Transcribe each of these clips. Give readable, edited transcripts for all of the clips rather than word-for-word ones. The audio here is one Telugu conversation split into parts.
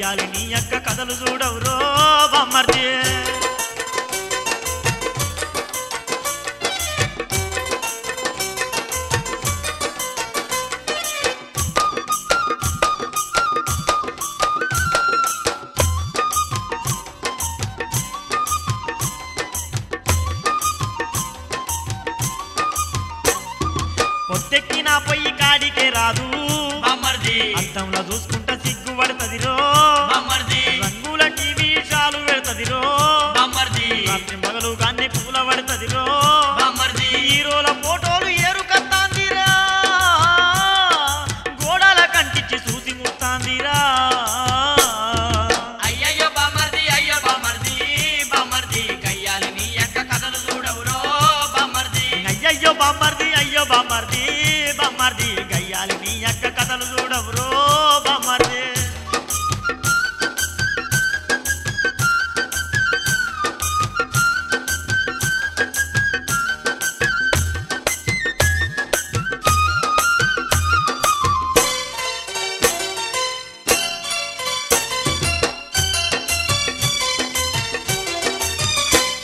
గయ్యాలి నీ యొక్క కథలు చూడవురో బామ్మర్ది పొత్తెక్కిన పొయ్యి కాడికే రాదు బామ్మర్ది అద్దంలో చూసుకుంటా సిగ్గు పడుతుందిరో బామ్మర్ది రంగుల టీవీ షాలు పెడతదిరో బామ్మర్ది రాత్రి మగలు గాన్ని పూల పడుతుందిరో బామ్మర్ది హీరోల ఫోటోలు ఏరుకత్తాందిరా గోడల కంటిచ్చి చూసి ముత్తాందిరా అయ్యయ్యో బామ్మర్ది అయ్యో బామ్మర్ది బామ్మర్ది గయ్యాలి నీ యొక్క కథలు చూడవురో బామ్మర్ది అయ్యయ్యో బామ్మర్ది అయ్యో బామ్మర్ది బామ్మర్ది గయ్యాలి నీ యొక్క కథలు చూడవురో బామ్మర్ది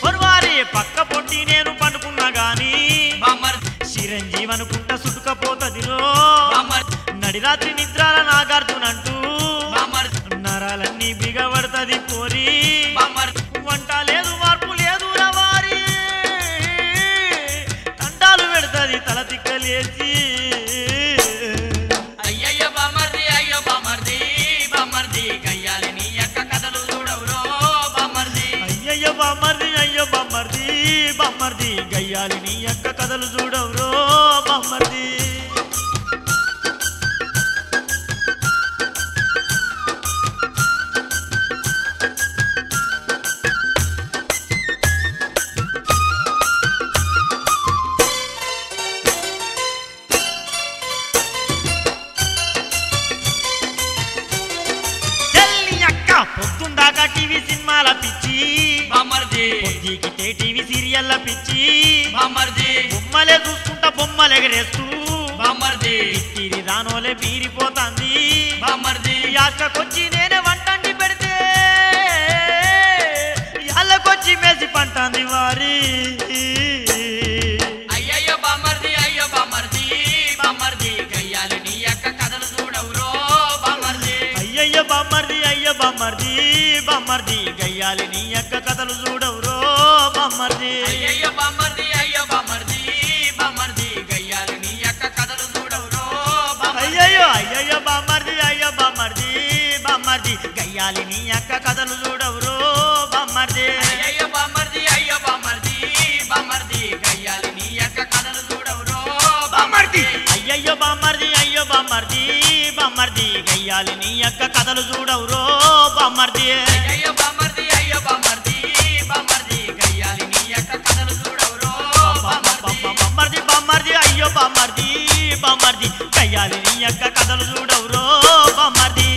పొరవారి పక్క పొట్టి నేను పండుకున్నా గాని బామ్మర్ది చిరంజీవి అనుకుంటా సుట్టుకపోతదిరో బామ్మర్ది నడిరాత్రి నిద్రాల నాగార్జునంటూ బామ్మర్ది నరాలన్నీ బిగబడతది పోరి బామ్మర్ది వంట లేదు మార్పు లేదు రవారి తండాలు పెడతది తల తిక్కలేసి అయ్యయ్యో బామ్మర్ది అయ్యో బామ్మర్ది బామ్మర్ది గయ్యాలి నీ యొక్క కథలు చూడవురో బామ్మర్ది అయ్యయ్యో బామ్మర్ది అయ్యో బామ్మర్ది బామ్మర్ది గయ్యాలి నీ యొక్క కథలు చూడవురో బామ్మర్ది చెల్లి అక్క పొద్దుందాకా టీవీ సినిమాల పిచ్చి బామ్మర్ది పొద్దుకితే టీవీ సీరియల్ల పిచ్చి బామ్మర్ది బొమ్మలే చూసుకుంటా బొమ్మలు ఎగరేస్తూ బామ్మర్ది తిరిగి దానోలే పీరిపోతాంది బామ్మర్ది యాసకొచ్చి నేనే వంటండి పెడితే యాళ్ళకొచ్చి మేసి పంటాంది వారి అయ్యయ్యో బామ్మర్ది అయ్యో బామ్మర్ది బామ్మర్ది గయ్యాలి నీ యొక్క కథలు చూడవురో బామ్మర్ది అయ్యయ్యో బామ్మర్ది అయ్యో బామ్మర్ది బామ్మర్ది గయ్యాలి నీ యొక్క కథలు చూడవురో బామ్మర్ది అయ్యయ్యో బామ్మర్ది అయ్యో బామ్మర్ది బామ్మర్ది గయ్యాలి నీ యొక్క కథలు చూడవురో బామ్మర్ది అయ్యయ్యో అయ్యయ్యో బామ్మర్ది అయ్యో బామ్మర్ది బామ్మర్ది గయ్యాలి నీ యొక్క కథలు చూడవురో బామ్మర్ది అయ్యయ్యో బామ్మర్ది అయ్యో బామ్మర్ది బామ్మర్ది గయ్యాలి నీ యొక్క కథలు చూడవురో బామ్మర్ది అయ్యయ్యో బామ్మర్ది అయ్యో బామ్మర్ది బామ్మర్ది గయ్యాలి నీ యొక్క కథలు చూడవురో బామ్మర్ది అయ్యయ్యో బామ్మర్ది అయ్యో బామ్మర్ది బామ్మర్ది గయ్యాలి నీ యొక్క కథలు చూడవురో బామ్మర్ది బామ్మర్ది బామ్మర్ది అయ్యో బామ్మర్ది బామ్మర్ది గయ్యాలి నీ యొక్క కథలు చూడవురో బామ్మర్ది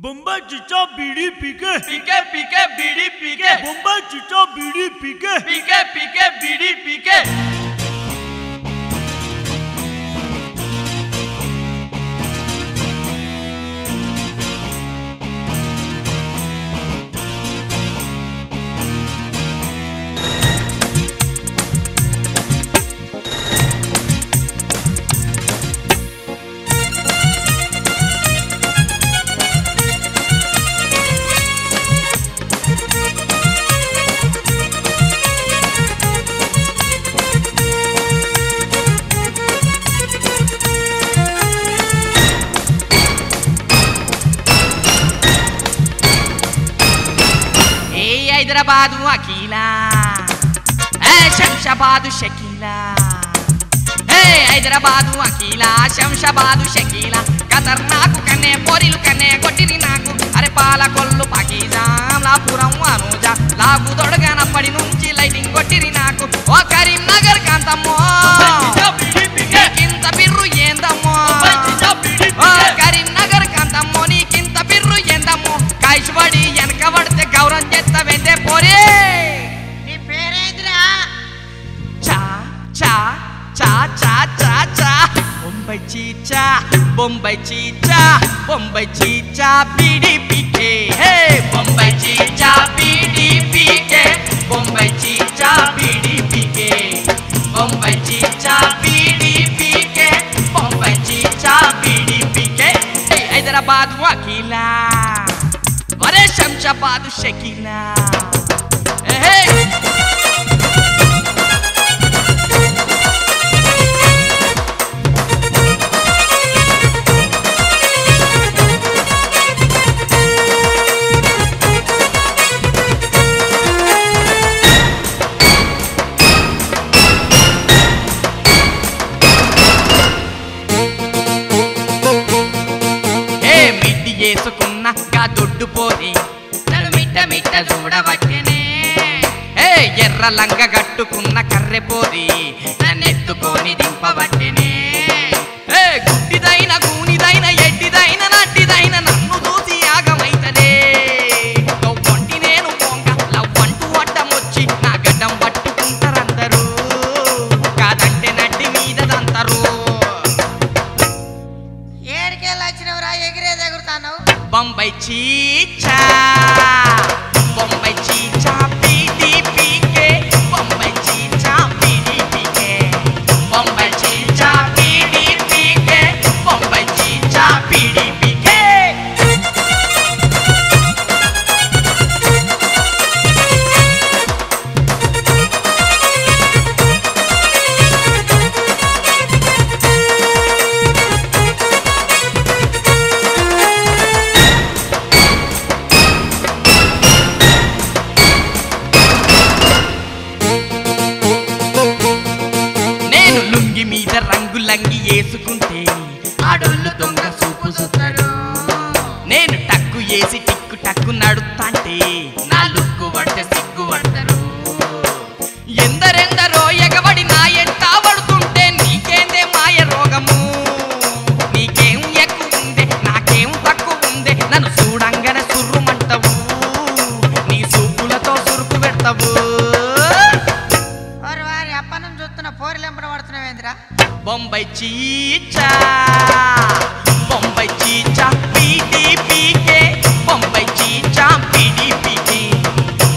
बम्बई चिचा बीड़ी पीके पीके पीके बीड़ी पीके बम्बई चिचा बीड़ी पीके पीके पीके बीड़ी पीके हैदराबाद अकीला शमशाबाद शकीला हैदराबाद अकीला शमशाबाद शकीला खतरनाक कने पोरिल कने కొట్టిరి నాకు అరే పాలకొల్లు పాకిజాం లాపురం అనుజా లాగు దొడగనప్పటి నుంచి లైటింగ్ కొట్టిరి నాకు ఓ కరీంనగర్ కాంతమ్మో నీకింత బిర్రు ఏందమ్మో ఓ కరీంనగర్ కాంతమ్మో నీకింత బిర్రు ఏందమ్మో కాయిషబడి వెనక పడితే గౌరవం చేస్తావేందే పోరే నీ పేరేంద్రా చా చా చా చా చా చా బొంబై చీచా బొంబై చీచా బొంబై చీచా బీడీ పీకే హే బొంబై చీచా బీడీ పీకే బొంబై చీచా బీడీ పీకే బొంబై చీచా బీడీ పీకే బొంబై చీచా బీడీ పీకే హైదరాబాద్ వకీలా అరే శంషాబాద్ షకీలా హే చేసుకున్న గా దొడ్డు పోరి నన్ను మిట్ట మిట్ట చూడవచ్చనే ఏ ఎర్ర లంగ గట్టుకున్న కర్రె పోరి నన్ను ఎత్తుకొని దింపవచ్చనే ఏ గుడ్డిదైన గూనిదైన ఎడ్డిదైన నట్టిదైన నన్ను చూసి ఆగమైతనే లవ్వంటి నేను పొంగ లవ్వంటూ అడ్డమొచ్చి నా గడ్డం పట్టుకుంటారందరూ కాదంటే నడ్డి మీదదంతరు ఏడికెళ్ళి వచ్చినవరా ఎగిరేది ఎగురుతాను బొంబై చీచా బొంబై చీచా బీడీ పీకే బొంబై చీచా బీడీ పీకే బొంబై చీచా బీడీ పీకే బొంబై చీచా బీడీ పీకే మీద రంగులంగి వేసుకుంటే ఆడోళ్ళు దొంగ సూపు చూస్తాడు నేను టక్కు వేసి టిక్కు టక్కు నడుస్తాంటే నా లుక్కు పడితే సిగ్గు పడతారు ఎందరెందరో ఎగబడి నా ఎంట పడుతుంటే నీకేందే మాయ రోగము నీకేం ఎక్కువ ఉందే నాకేం తక్కువ ఉందే నన్ను చూడంగానే సుర్రుమంటావు నీ సూపులతో సురుకు పెడతావు వారి అప్పనం చూస్తున్న పోరిలెంపడ పడుతున్నావేంద్రా బొంబై చీచా బొంబై చీచా బీడీ పీకే బొంబై చీచా బీడీ పీకే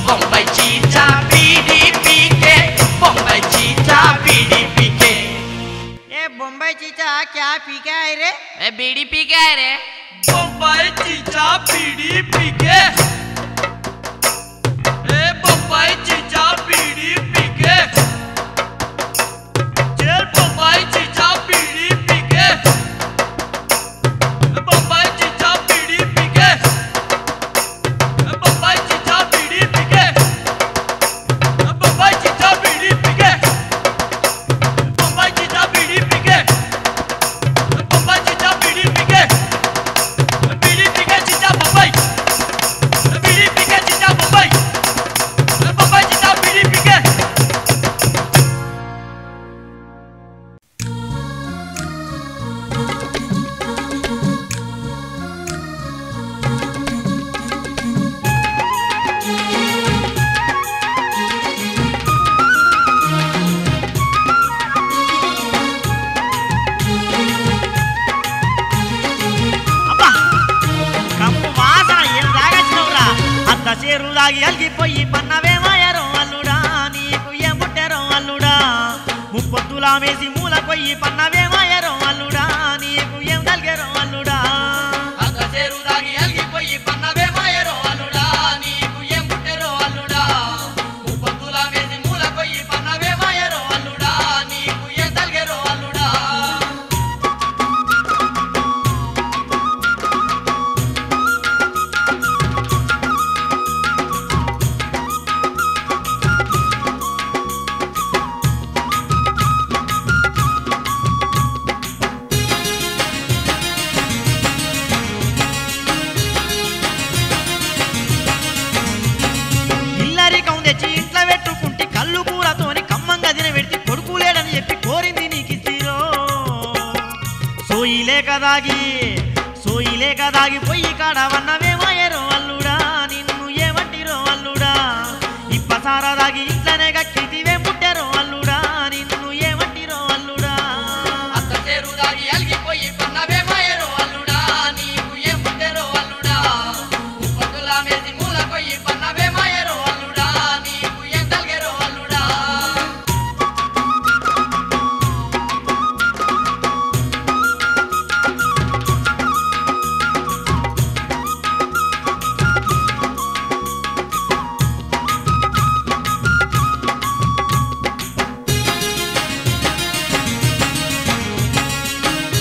బొంబై చీచా బీడీ పీకే బొంబై చీచా బీడీ పీకే ఏ బొంబై చీచా క్యా పీకే హై రే ఏ బీడీ పీకే రే बम्बई चीचा बीड़ी पीके ए बम्बई चीचा बीड़ी पीके चल बम्बई चीचा बीड़ी पीके बम्बई चीचा बीड़ी पीके बम्बई चीचा बीड़ी पीके बम्बई चीचा बीड़ी पीके बम्बई चीचा बीड़ी पीके बम्बई चीचा बीड़ी पीके बीड़ी पीके चीचा बम्बई చేరు దాగి అలిగిపోయి పన్నవేమాయరో అల్లుడా నీకు ఏం పుట్టారో అల్లుడా ముప్పొద్దులా మేసి మూల కొయ్యి పన్నవేమాయరో అల్లుడా నీకు ఏం తలిగారో అల్లుడా అత్త చేరు దాగి అలిగిపోయి పన్నవేమాయరో అల్లుడా నీకు ఏం పుట్టారో అల్లుడా ముప్పొద్దులా మేసి మూల కొయ్యి పన్నవేమాయరో అల్లుడా నీకు ఏం తలిగారో అల్లుడా తెచ్చి ఇంట్లో పెట్టుకుంటే కళ్ళు కూరతోని కమ్మంగా తినబెట్టి కొడుకు లేడని చెప్పి కోరింది నీకిచ్చిరో సోయిలే కదాగి పొయ్యి కాడవన్నవేమాయరో అల్లుడా నిన్ను ఏమంటిరో అల్లుడా ఇప్పసారా దాగి ఇంట్లోనే గక్కితివే పుట్టారో అల్లుడా నిన్ను ఏమంటిరో అల్లుడా అత్త చేరు దాగి అలిగిపోయి పన్నవేమాయరో అల్లుడా నీకు ఏం పుట్టారో అల్లుడా ముప్పొద్దులా మేసి మూల కొయ్యి పన్నవేమాయరో అల్లుడా నీకు ఏం తలిగారో అల్లుడా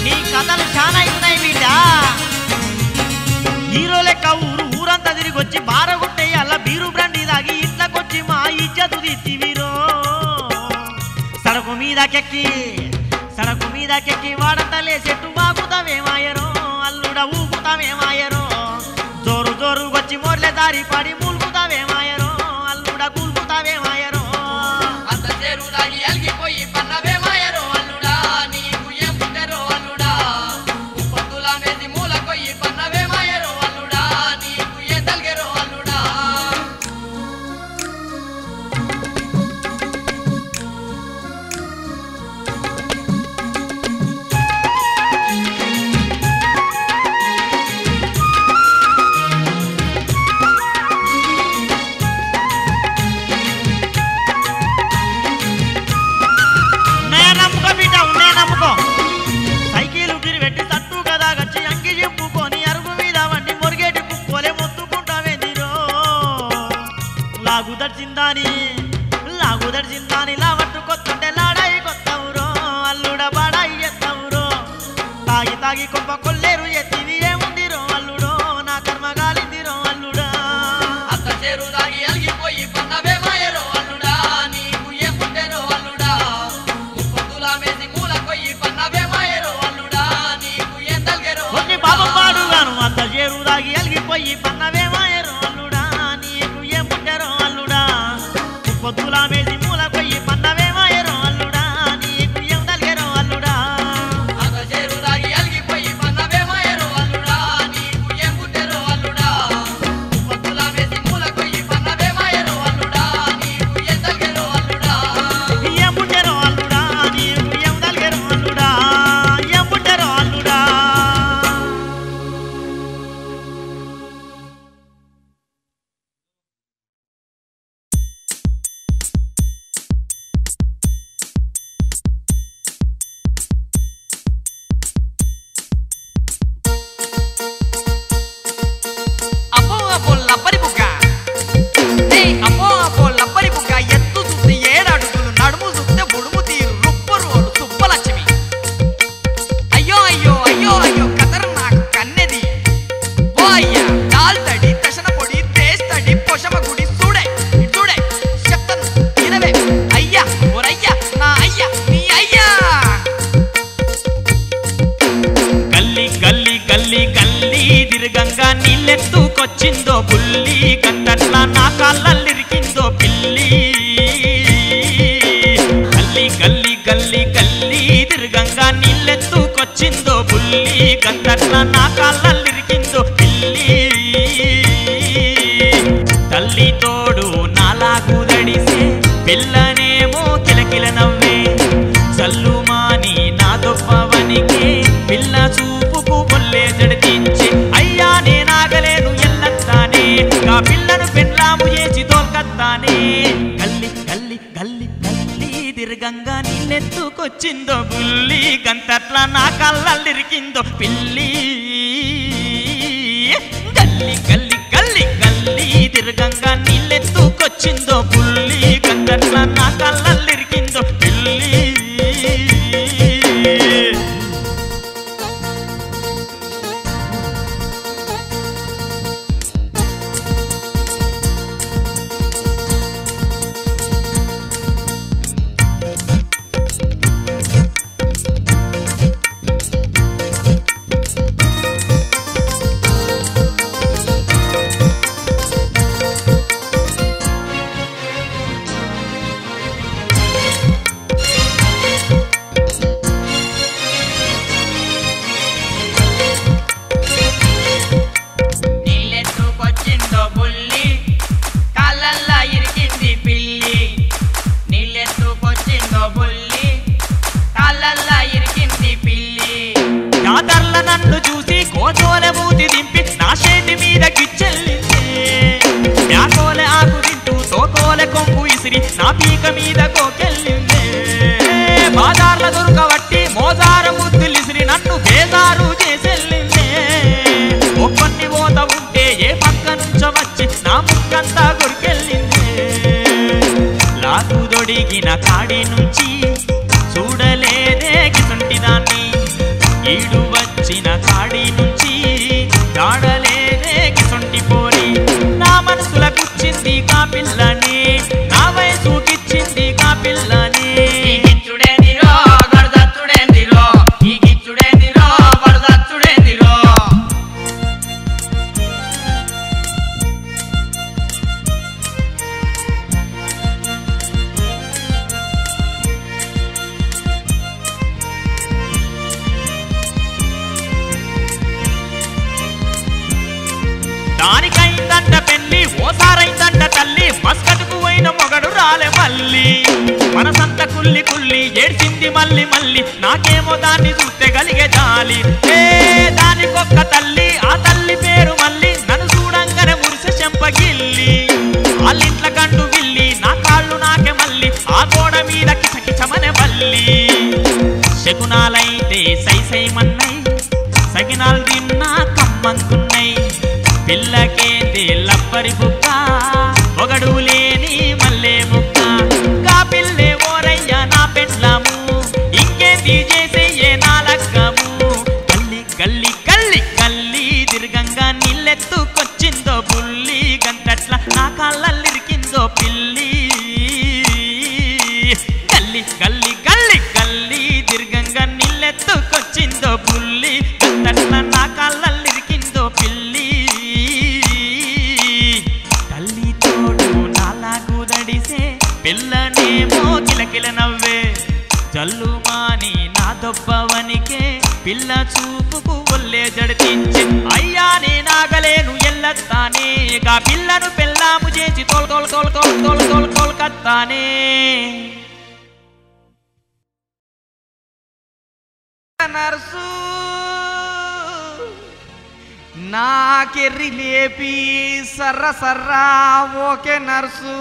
నీ కథలు చాలా ఉన్నాయి బిడ్డ హీరో లెక్క ఊరంతా తిరిగొచ్చి బారగుట్టేయాల బీరు బ్రాండీ దాగి ఇంట్లోకొచ్చి మా ఇజ్జతు తీసివిరో సరకు మీదకెక్కి వాడంతా లేచెట్టు వాగుతావేమాయరో అల్లుడ ఊగుతావేమాయరో జోరు వచ్చి మోర్లే దారి పడి మూలుగుతావేమాయరో అల్లుడ కూలుగుతావేమాయరో అత్త చేరు దాగి అలిగిపోయి పన్నవేమాయరో అల్లుడా నీకు ఏం పుట్టారో అల్లుడా ముప్పొద్దులా మేసి మూల కొయ్యి పన్నవేమాయరో అల్లుడా నీకు ఏం తలిగారో అల్లుడా నమ్ముకో సైకిల్ తిరిగెట్టి తట్టు కదా గచ్చి అంగి చెప్పుకొని అరుగు మీద వండి మొరిగేటి కుక్కోలే మొత్తుకుంటావేందిరో లాగు దర్చిందాని లావట్టు కొత్తంటే లాడాయి కొత్తవురో అల్లుడ బాడాయి ఎత్తవురో తాగి కొంప కొల్లేరు ఎత్తివి ఏముందిరో అల్లుడో నా కర్మ గాలిందిరో అల్లుడా అత్త చేరు దాగి అలిగిపోయి పన్నవేమాయరో అల్లుడా నీకు ఏం పుట్టారో అల్లుడా ముప్పొద్దులా మేసి మూల కొయ్యి పన్నవేమాయరో అల్లుడా నీకు ఏం తలిగారో కొన్ని పాపం పాడుగాను అంత చేరు దాగి అలిగిపోయి పన్నవేమాయరో అల్లుడా నీకు ఏం పుట్టారో అల్లుడా పొద్దులా మేసి మూల కొయ్యి పన్నవేమాయరో అల్లుడా నీకు ఏం తలిగారో అల్లుడా అత్త చేరు దాగి అలిగిపోయి పన్నవేమాయరో అల్లుడా నీకు ఏం పుట్టారో అల్లుడా ముప్పొద్దులా మేసి మూల కొయ్యి పన్నవేమాయరో అల్లుడా నీకు ఏం తలిగారో అల్లుడా ఏం పుట్టారో అల్లుడా నీకు ఏం తలిగారో అల్లుడా ఏం పుట్టారో అల్లుడా అబ్బో లబ్బరి బుగ్గ అబ్బో లబ్బరి బుగ్గ ఎత్తు చూస్తే 7 అడుగులు నడుము చూస్తే బుడుము తీరు రుప్పు రోలు సుబ్బలక్ష్మి అయ్యో కదరు నాకు కన్నెది ఓ అయ్యా దాల్తడి దశన పొడి తేస్తడి పొషమ గుడి చూడే చెప్తాను ఇనవే అయ్యా ఓరయ్యా నా అయ్యా నీ అయ్యా గల్లీ తిరగంగా నీళ్ళెత్తుకొచ్చిందో బుల్లి కట్టట్లా నా కాళ్ళల్లిరికిందో పిల్లి గల్లీ తిరగంగా నీళ్ళెత్తుకొచ్చిందో బుల్లి కట్టట్లా నా కాళ్ళల్లిరికిందో పిల్లి తల్లి తోడు నాలాగు దడిసే పిల్లనేమో కిలకిల నవ్వే చల్లుమాని నా దొప్పవనికి పిల్ల చూపుకు ఒళ్ళే జడిపించి అయ్యా నేనాగలేను ఎల్లంతానే ఆ పిల్లను పెళ్ళా నీళ్ళెత్తుకొచ్చిందో బుల్లి గంతట్ల నా కళ్ళల్లిరికిందో పిల్లి గల్లి గల్లి గల్లి గల్లి తిరగంగా నీళ్ళెత్తుకొచ్చిందో బుల్లి గంతట్ల నా కళ్ళల్లిరికిందో పిల్లి నా పీక మీద కోకెళ్ళిందే బాజార్ల దొరకబట్టి మోజార ముద్దులిసిరి నన్ను బేజారు చేసెళ్ళిందే ఒక్కన్ని పోత ఉంటే ఏ పక్క నుంచో వచ్చి నా ముక్కంతా కొరికెళ్ళిందే లాగు దొడిగిన కాడి నుంచి చూడలేదే గిసుంటి దాన్ని ఈడు వచ్చిన కాడి నుంచి దాడలేదే గిసుంటి పోరి నా మనసుల కూర్చింది కా పిల్లని నా వయసుకిచ్చింది కా పిల్లని గిచ్చుడేందిరో గడదచ్చుడేందిరో ఈ గిచ్చుడేందిరో గడదచ్చుడేందిరో దానికైందంట పెళ్లి ఓసారైందంట తల్లి మస్కటుకు పోయిన మొగడు రాలే మళ్ళీ మనసంత కుల్లి కుల్లి ఏడ్చింది మళ్ళీ మళ్ళీ నాకేమో దాన్ని చూస్తే కలిగే జాలి ఏ దానికొక్క తల్లి ఆ తల్లి పేరు మళ్ళీ నన్ను చూడంగానే మురిసె చెంపగిల్లి వాళ్ళింట్ల గండు విల్లి నా కాళ్ళు నాకే మళ్ళీ ఆ గోడ మీద కిచకిచమనే మళ్ళీ శకునాలైతే సై సై మన్నై సగినాలు తిన్నా కమ్మంకున్నై పిల్లకేంది లప్పరి బుక్క ఒకడు లేని మల్లె ముక్క కా పిల్లే ఓరయ్య నా పెండ్లాము ఇంకేంది చేసే నా లక్కము గల్లి గల్లి గల్లి గల్లి తిరగంగా నీళ్ళెత్తుకొచ్చిందో బుల్లి గంతట్ల నా కాళ్ళల్లిరికిందో పిల్లి గల్లి గల్లి గల్లి గల్లి తిరగంగా నీళ్ళెత్తుకొచ్చిందో బుల్లి గంతట్ల నా కాళ్ళల్లిరికిందో పిల్లి పిల్లనేమో కిలకిల నవ్వే జల్లుమాని నా దొబ్బవనికే పిల్ల చూపుకు ఒళ్ళే జడిపించి అయ్యా నేనాగలేను ఎల్లత్తానే గా పిల్లను పెళ్ళాము చేసి తోల్ తోల్ తోల్ తోల్ తోల్ తోల్ కోల్కత్తానే నర్సు నాకెర్రి లేపి సర్ర సర్రా ఓకే నర్సు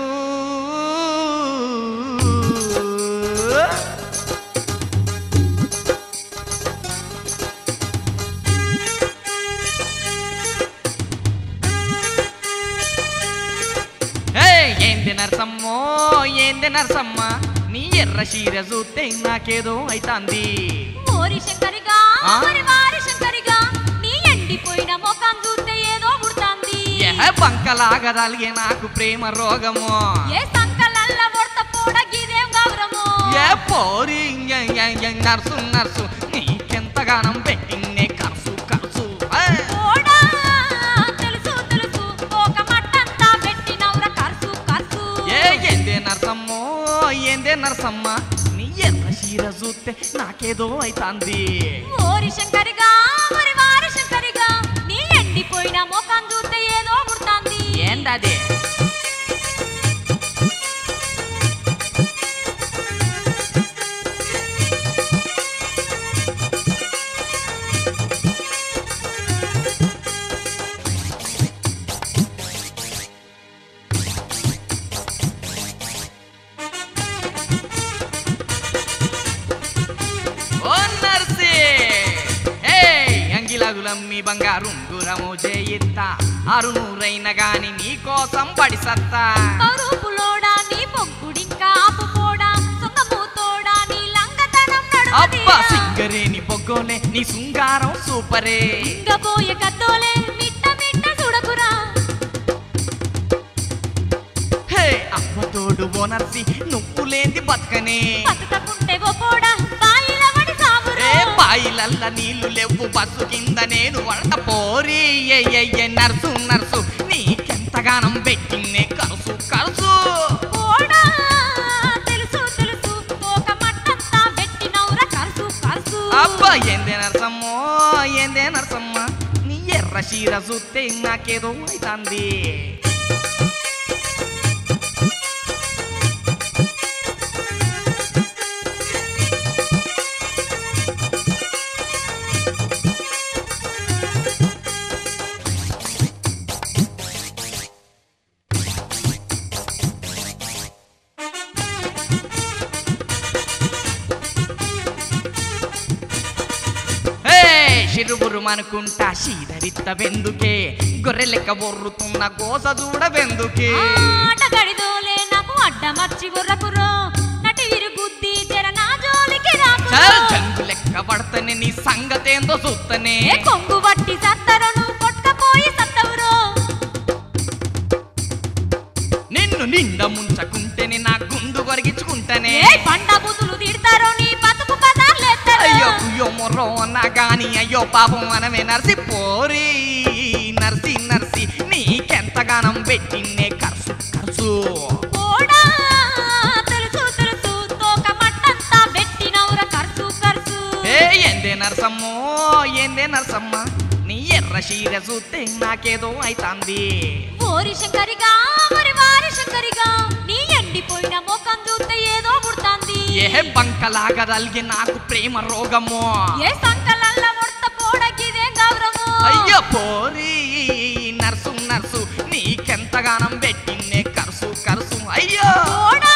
ఏంది నర్సమ్మో ఏంది నర్సమ్మ నీ ఎర్ర చీర చూస్తే నాకేదో అయితాంది ఓరి శంకరిగా మరి వారి శంకరిగా నీ ఎండిపోయిన ముఖం చూస్తే ఏదో పుడుతాంది బంకలాగా తలిగే నాకు ప్రేమ రోగము ఏ సంకలల్ల వడత పోడ గిదేం గౌరము ఏ పోరి నర్సు నర్సు నీకెంతగానం పెట్టిందే కర్సు కర్సు పోడా తెలుసు తెలుసు ఒక మట్టంతా పెట్టినవుర కర్సు కర్సు ఏందే నర్సమ్మో ఏందే నర్సమ్మ నీ ఎర్ర చీర చూస్తే నాకేదో అయితాంది ఓరి శంకరిగా మరి వారి శంకరిగా నీ ఎండిపోయిన ముఖం చూస్తే ఏదో పుడుతాంది ఏందది లక్ష్మి బంగారు ఉంగురము చేయిత్తా 600 గాని నీ కోసం పడిసత్తా పరుపులోడా నీ పొగ్గుడింకా ఆపుపోడా సొంగమూతోడా నీ లంగతనం అబ్బా నడుమదీరా సింగరేని పొగ్గోలే నీ శృంగారం సూపరే ఇంగబోయే కద్దోలే మిట్ట మిట్ట చూడకురా హే అవ్వతోడు ఓనర్సి నువ్వు లేంది బతకనే బతుకకుంటే గొప్పోడా బాయిల పడి సావురా ఏ బాయిలల్ల నీళ్లు లేవు బస్సు కింద నేను వడత పోరి ఏ నర్సు నర్సు నీకెంతగానం పెట్టిన్నే కరుసు కరుసు పోడా తెలుసు తెలుసు తోక మట్టంతా పెట్టినవురా కరుసు కరుసు అబ్బా ఏందే నరసమ్మ నీ ఎర్ర చీర చూస్తే నాకేదో అవుతుంది చిరుబురుమనుకుంటా శీదరిత్త వెందుకే గొర్రె లెక్క బొర్రుతున్న గోస చూడవెందుకే ఆటగడిదోలే నాకు అడ్డమర్చి గుర్రకురో నటి విరుగుద్ది జర నా జోలికి రాకురో చల్ జంగు లెక్క పడతనే నీ సంగతేందో చూస్తనే ఏ కొంగు వట్టి సత్తరను కొట్టకపోయి సత్తవురో నిన్ను నిండ ముంచకుంటేనే నా గుండు కొరిగించుకుంటానే ఏ పండ బుతులు తిడతారో నీ బతుకు పదార్లేస్తారో అయ్యో కుయ్యో మొర్రో అన్నా గాని అయ్యో పాపం మనమే నర్సి పోరి నర్సి నర్సి నీకెంతగానం పెట్టిన్నే కర్సు కర్సు పోడా తెలుసు తెలుసు తోక మట్టంతా పెట్టినవురా కర్సు కర్సు ఏ ఏందే నరసమ్మ నీ ఎర్ర చీర చూస్తే నాకేదో అయితాంది ఓరి శంకరిగా మరి వారి శంకరిగా నీ ఎండిపోయిన ముఖం చూస్తే ఏదో పుడతాంది ఏ బంకలాగా తలిగి నాకు ప్రేమ రోగము ఏ సంకలల్ల ముడత పోడగిదే గౌరవము అయ్యో పోరి నర్సు నర్సు నీకెంతగానం పెట్టిన్నే కర్సు కర్సు అయ్యో పోడా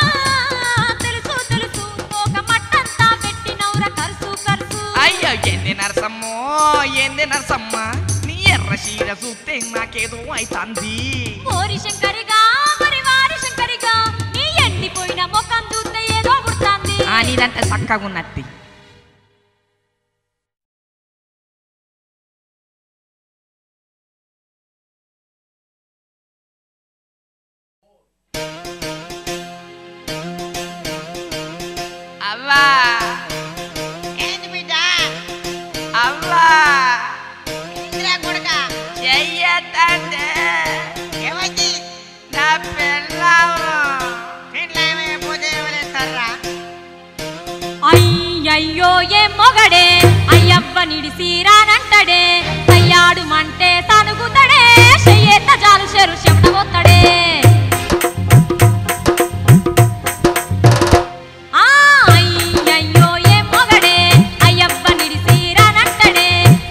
తెలుసు తెలుసు తోక మట్టంతా పెట్టినవురా కర్సు కర్సు అయ్యో ఏందే నరసమ్మ నీ ఎర్ర చీర చూస్తే నాకేదో అయితాంది ఓరి శంకరిగా మరి వారి శంకరిగా నీ ఎండిపోయిన ముఖం చూస్తే ఏదో పుడతాంది నీదంటే చక్కగా ఉన్నత్తి అవ్వా ఏంది బిడ్డ అవ్వా ఇందిరా కొడుక చెయ్యతంటే ఏమైంది నా పిల్లవు ఇంట్లో ఏమైపోతే ఎవరేస్తారా అయ్యయ్యో ఏ మొగడే అయ్యవ్వ నిడిసిరానంటడే అయ్యాడు మంటే తనుగుతడే చెయ్యేత జాలు చెరు చెమటబోత్తడే అయ్యయ్యో ఏ మొగడే అయ్యవ్వ నిడిసిరానంటడే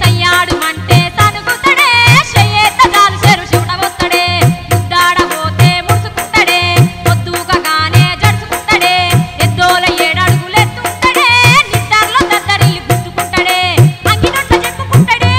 అయ్యాడు మంటే తనుగుతడే చెయ్యేత జాలు చెరు చెమటబోత్తడే ముద్దాడబోతే ముడుచుకుంటడే పొద్దుగానే జడుచుకుంటడే ఎద్దోల ఏడడుగులెత్తుంటడే నిద్రలో దద్దరిల్లి గుద్దుకుంటడే అంగినొట్ట చెప్పుకుంటడే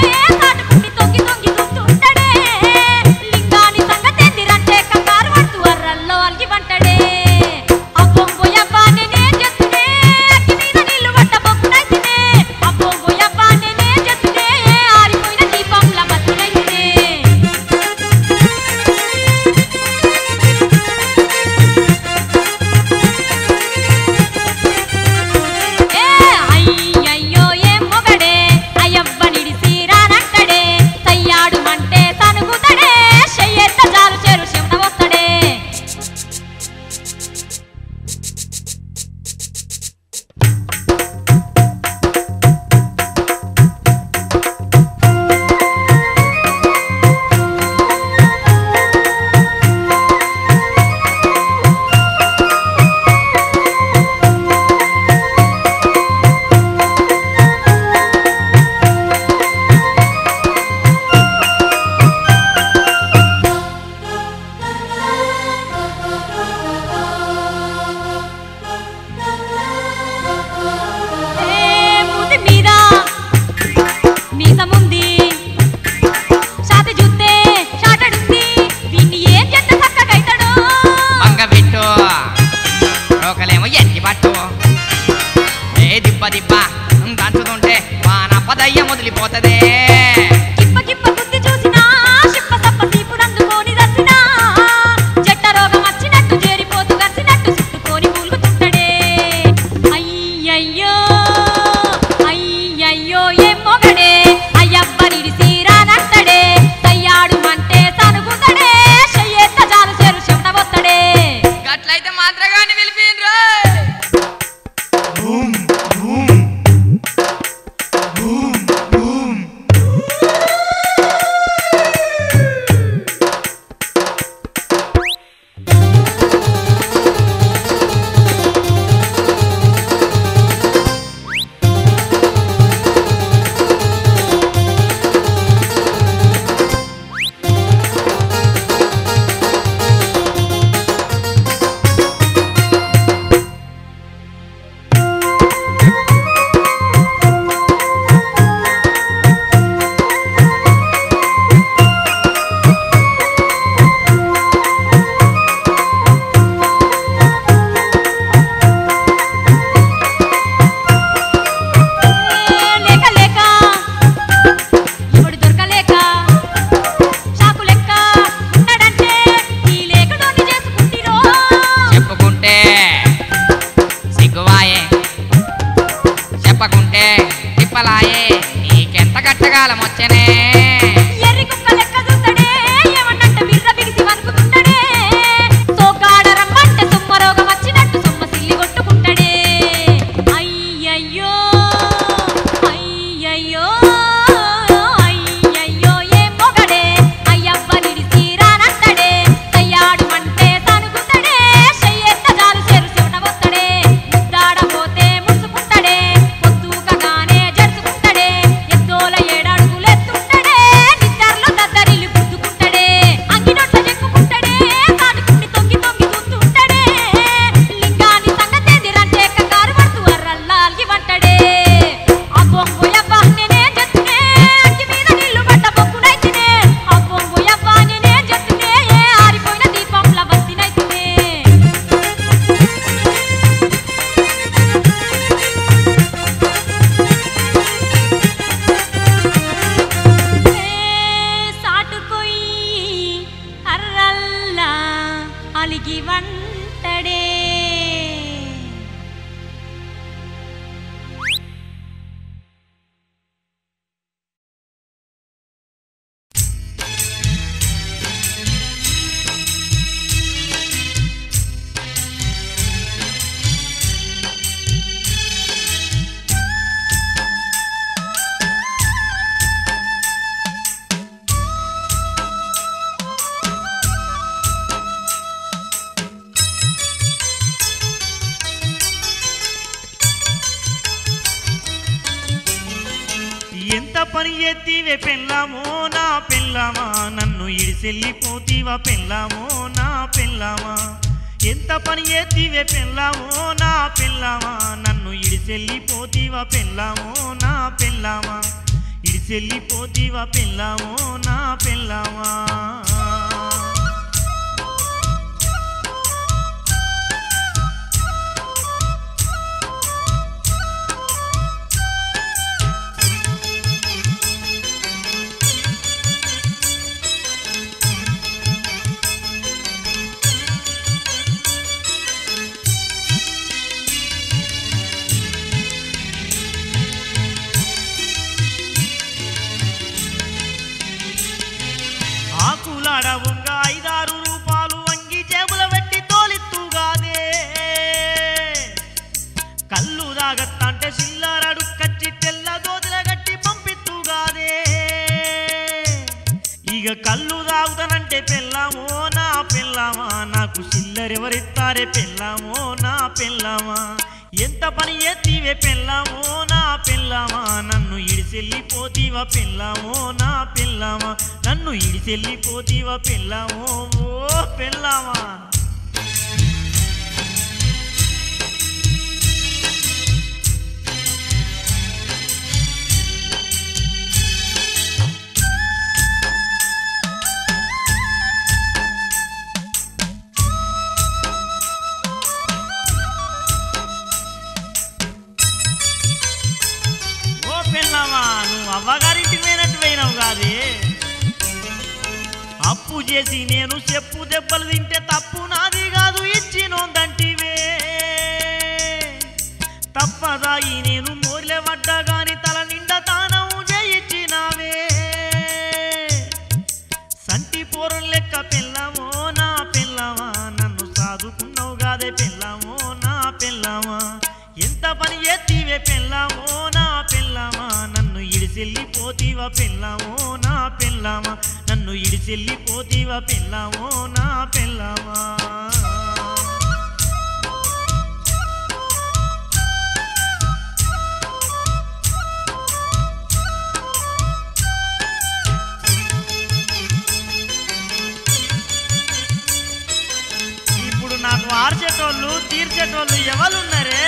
పని ఎత్తివే పెళ్ళామో నా పెళ్ళామా నన్ను ఇడిసెళ్ళిపోతీవా పెళ్ళామో నా పెళ్ళామా ఎంత పని ఎత్తివే పెళ్ళామో నా పెళ్ళామా నన్ను ఇడిసెళ్ళిపోతీవా పెళ్ళామో నా పెళ్ళామా ఇడిసెళ్ళిపోతీవా పెళ్ళామో నా పెళ్ళామా ఆకులాడవుగా 5-6 రూపాయలు అంగి జేబుల పెట్టి తోలిత్తుగాదే కళ్ళు దాగత్తంటే సిల్లారడు కచ్చి తెల్ల దోతుల గట్టి పంపిత్తుగాదే ఇక కళ్ళు దాగుతానంటే పెళ్ళామో నా పెళ్ళామా నాకు సిల్లరెవరిస్తారే పెళ్ళామో నా పెళ్ళామా ఎంత పని ఎత్తివే పెళ్ళామో నా పెళ్ళామా నన్ను ఇడిసెళ్ళిపోతీవా పెళ్ళామో నా పెళ్ళామా నన్ను ఇడిసెళ్ళిపోతీవా పెళ్ళామో ఓ పెళ్ళామా నువ్వు అవ్వగారింటికి పోయినట్టు పోయినావు కాదే అప్పు చేసి నేను చెప్పు దెబ్బలు తింటే తప్పు నాది కాదు ఇచ్చినోందంటివే తప్పదాగి నేను మోర్లే పడ్డా గాని తల నిండా తానం చేయించినావే సంటి పోరం లెక్క పెళ్ళామో నా పెళ్ళామా నన్ను సాదుకున్నావు కాదే పెళ్ళామో నా పెళ్ళామా ఎంత పని ఎత్తివే పెళ్ళామో నా పెళ్ళామా నన్ను ఇడిసెళ్ళిపోతీవా పెళ్ళామో నా పెళ్ళామా నన్ను ఇడిసెళ్ళిపోతీవా పెళ్ళామో నా పెళ్ళామా ఇప్పుడు నాకు ఆర్చేటోళ్ళు తీర్చేటోళ్ళు ఎవరున్నారే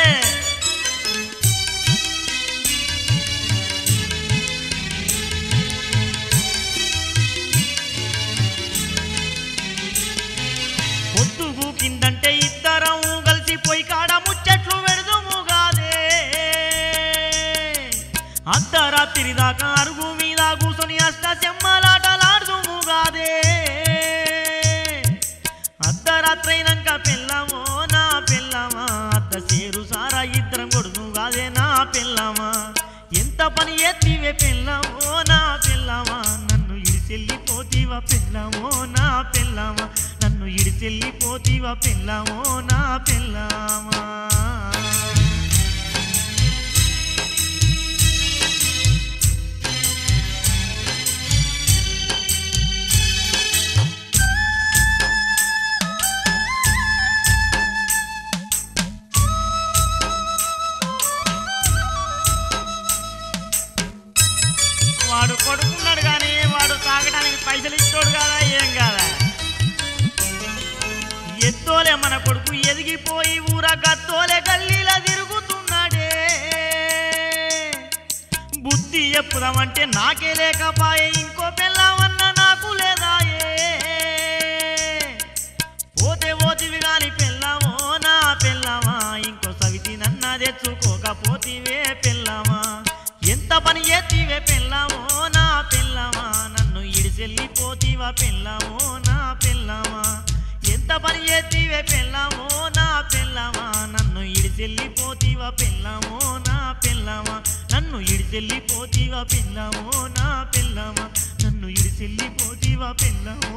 పొద్దుగు కిందంటే ఇద్దరం కలిసిపోయి కాడ ముచ్చట్లు పెడదుముగాదే అర్ధరాత్రి దాకా అరుగు మీద కూర్చొని అష్టచెమ్మలాటలాడుదుముగాదే అర్ధరాత్రి అయినాక పెళ్ళామో నా పెళ్ళామా అత్త సేరు సారా ఇద్దరం కొడుదుగాదే నా పెళ్ళామా ఎంత పని ఎత్తివే పెళ్ళామో నా పెళ్ళామా నన్ను ఇడిసెళ్ళిపోతీవా పెళ్ళామో నా పెళ్ళామా నన్ను ఇడిసెళ్ళిపోతీవా పెళ్ళామో నా పెళ్ళామా వాడు కొడుకున్నాడు కానీ వాడు తాగడానికి పైసలు ఇచ్చోడు కాదా ఏం కాదా ఎత్తోలే మన కొడుకు ఎదిగిపోయి ఊర గత్తోలే గల్లీలా తిరుగుతున్నాడే బుద్ధి చెప్పుదామంటే నాకే లేకపాయే ఇంకో పెళ్ళామన్న నాకు లేదాయే పోతే పోతివి గాని పెళ్ళామో నా పెళ్ళామా ఇంకో సవితి నన్న తెచ్చుకోకపోతివే పెళ్ళామా ఎంత పని ఎత్తివే పెళ్ళామో నా పెళ్ళామా నన్ను ఇడిసెళ్ళిపోతీవా పెళ్ళామో నా పెళ్ళామా ఎంత పని ఎత్తివే పెళ్ళామో నా పెళ్ళామా నన్ను ఇడిసెళ్ళిపోతీవా పెళ్ళామో నా పెళ్ళామా నన్ను ఇడిసెళ్ళిపోతీవా పెళ్ళామో నా పెళ్ళామా నన్ను ఇడిసెళ్ళిపోతీవా పెళ్ళామో